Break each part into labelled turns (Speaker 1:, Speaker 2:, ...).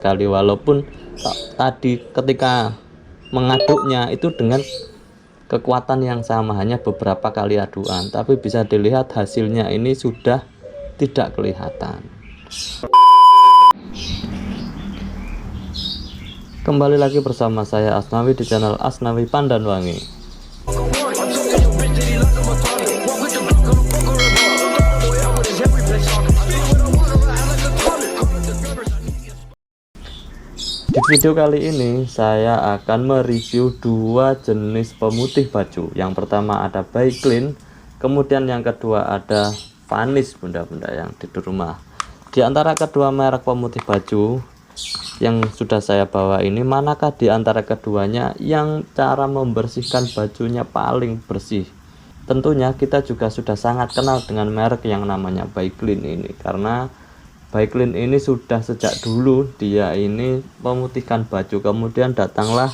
Speaker 1: kali, walaupun tadi ketika mengaduknya itu dengan kekuatan yang sama, hanya beberapa kali aduan, tapi bisa dilihat hasilnya ini sudah tidak kelihatan. Kembali lagi bersama saya Asnawi di channel Asnawi Pandan Wangi. Di video kali ini saya akan mereview dua jenis pemutih baju. Yang pertama ada Baiklin, kemudian yang kedua ada Vanish bunda-bunda yang di rumah. Di antara kedua merek pemutih baju yang sudah saya bawa ini, manakah di antara keduanya yang cara membersihkan bajunya paling bersih? Tentunya kita juga sudah sangat kenal dengan merek yang namanya Baiklin ini, karena Baiklin ini sudah sejak dulu dia ini memutihkan baju. Kemudian datanglah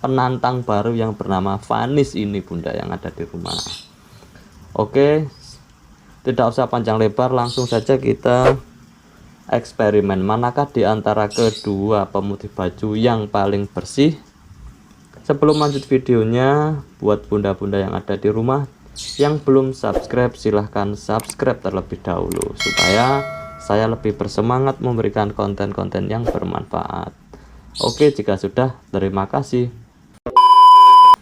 Speaker 1: penantang baru yang bernama Vanish ini bunda yang ada di rumah. Oke, tidak usah panjang lebar, langsung saja kita eksperimen manakah di antara kedua pemutih baju yang paling bersih. Sebelum lanjut videonya, buat bunda-bunda yang ada di rumah yang belum subscribe, silahkan subscribe terlebih dahulu supaya saya lebih bersemangat memberikan konten-konten yang bermanfaat. Oke, jika sudah, terima kasih.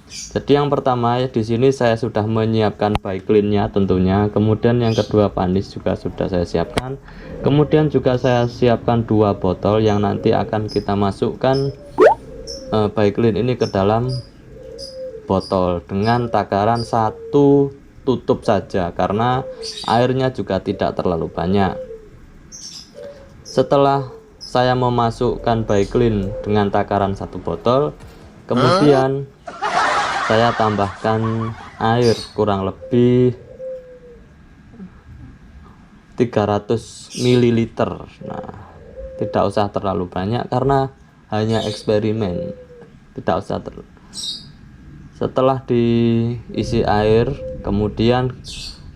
Speaker 1: Jadi yang pertama di sini saya sudah menyiapkan Baiklinnya tentunya. Kemudian yang kedua Vanish juga sudah saya siapkan. Kemudian juga saya siapkan dua botol yang nanti akan kita masukkan Baiklin ini ke dalam botol dengan takaran satu tutup saja, karena airnya juga tidak terlalu banyak. Setelah saya memasukkan Baiklin dengan takaran satu botol, kemudian saya tambahkan air kurang lebih 300 ml. Nah, tidak usah terlalu banyak karena hanya eksperimen. Tidak usah Setelah diisi air, kemudian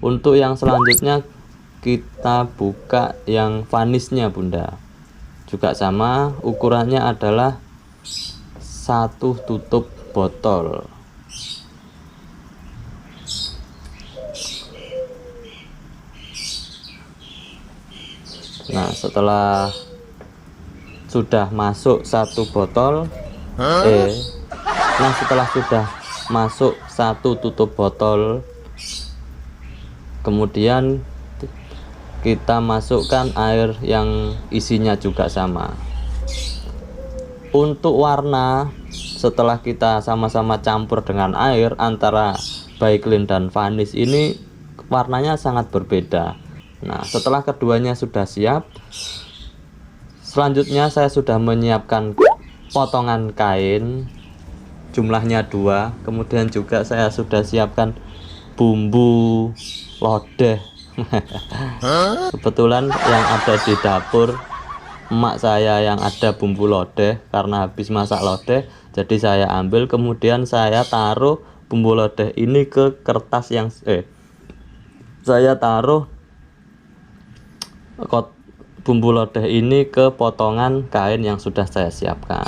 Speaker 1: untuk yang selanjutnya kita buka yang Vanishnya bunda, juga sama, ukurannya adalah satu tutup botol. Nah, setelah sudah masuk satu botol setelah sudah masuk satu tutup botol, kemudian kita masukkan air yang isinya juga sama. Untuk warna, setelah kita sama-sama campur dengan air antara Baiklin dan Vanish ini, warnanya sangat berbeda. Nah, setelah keduanya sudah siap, selanjutnya saya sudah menyiapkan potongan kain, jumlahnya 2. Kemudian juga saya sudah siapkan bumbu lodeh. Kebetulan yang ada di dapur emak saya yang ada bumbu lodeh, karena habis masak lodeh jadi saya ambil, kemudian saya taruh bumbu lodeh ini ke kertas yang saya taruh bumbu lodeh ini ke potongan kain yang sudah saya siapkan.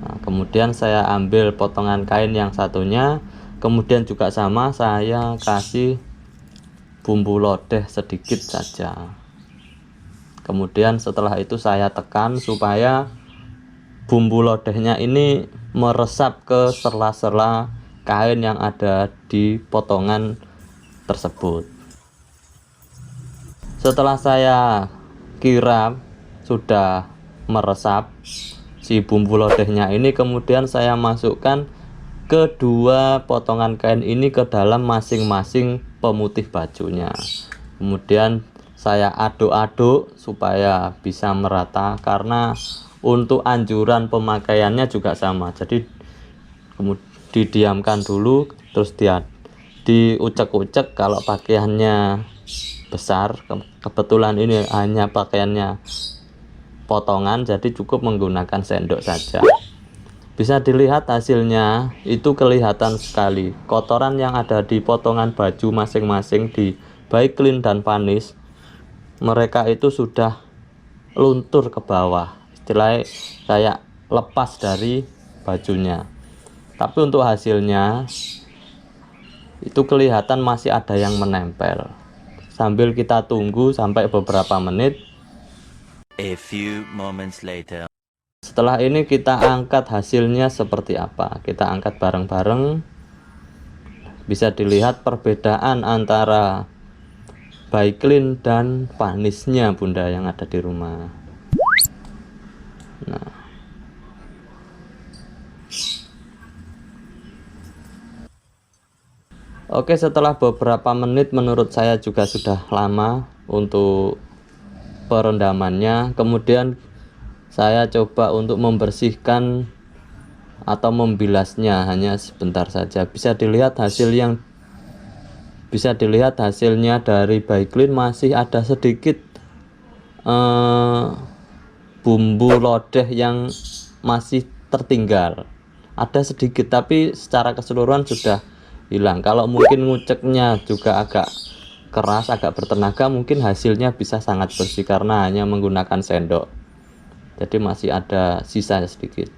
Speaker 1: Nah, kemudian saya ambil potongan kain yang satunya, kemudian juga sama saya kasih bumbu lodeh sedikit saja. Kemudian setelah itu saya tekan supaya bumbu lodehnya ini meresap ke sela-sela kain yang ada di potongan tersebut. Setelah saya kira sudah meresap si bumbu lodehnya ini, kemudian saya masukkan kedua potongan kain ini ke dalam masing-masing pemutih bajunya. Kemudian saya aduk-aduk supaya bisa merata, karena untuk anjuran pemakaiannya juga sama. Jadi didiamkan dulu, terus diucek-ucek kalau pakaiannya besar. Kebetulan ini hanya pakaiannya potongan, jadi cukup menggunakan sendok saja. Bisa dilihat hasilnya, itu kelihatan sekali kotoran yang ada di potongan baju masing-masing di Baiklin dan Vanish, mereka itu sudah luntur ke bawah. istilahnya kayak lepas dari bajunya. Tapi untuk hasilnya itu kelihatan masih ada yang menempel. Sambil kita tunggu sampai beberapa menit.
Speaker 2: A few moments later.
Speaker 1: Setelah ini kita angkat hasilnya seperti apa. Kita angkat bareng-bareng. Bisa dilihat perbedaan antara Baiklin dan vanisnya bunda yang ada di rumah. Nah, oke, setelah beberapa menit menurut saya juga sudah lama untuk perendamannya. Kemudian saya coba untuk membersihkan atau membilasnya hanya sebentar saja. Bisa dilihat hasilnya dari Baiklin masih ada sedikit bumbu lodeh yang masih tertinggal. Ada sedikit, tapi secara keseluruhan sudah hilang. Kalau mungkin nguceknya juga agak keras, agak bertenaga, mungkin hasilnya bisa sangat bersih karena hanya menggunakan sendok. Jadi masih ada sisa sedikit.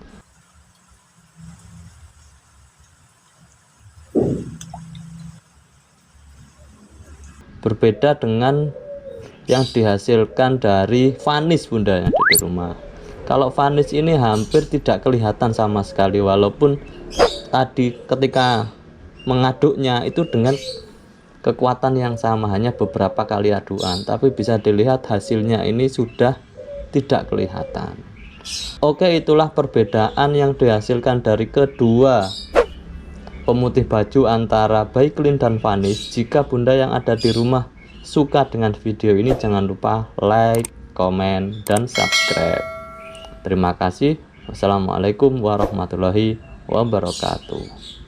Speaker 1: Berbeda dengan yang dihasilkan dari vanis bunda yang ada di rumah. Kalau vanis ini hampir tidak kelihatan sama sekali, walaupun tadi ketika mengaduknya itu dengan kekuatan yang sama, hanya beberapa kali aduan, tapi bisa dilihat hasilnya ini sudah tidak kelihatan. Oke, itulah perbedaan yang dihasilkan dari kedua pemutih baju antara Baiklin dan vanis. Jika bunda yang ada di rumah suka dengan video ini, jangan lupa like, komen, dan subscribe. Terima kasih. Wassalamualaikum warahmatullahi wabarakatuh.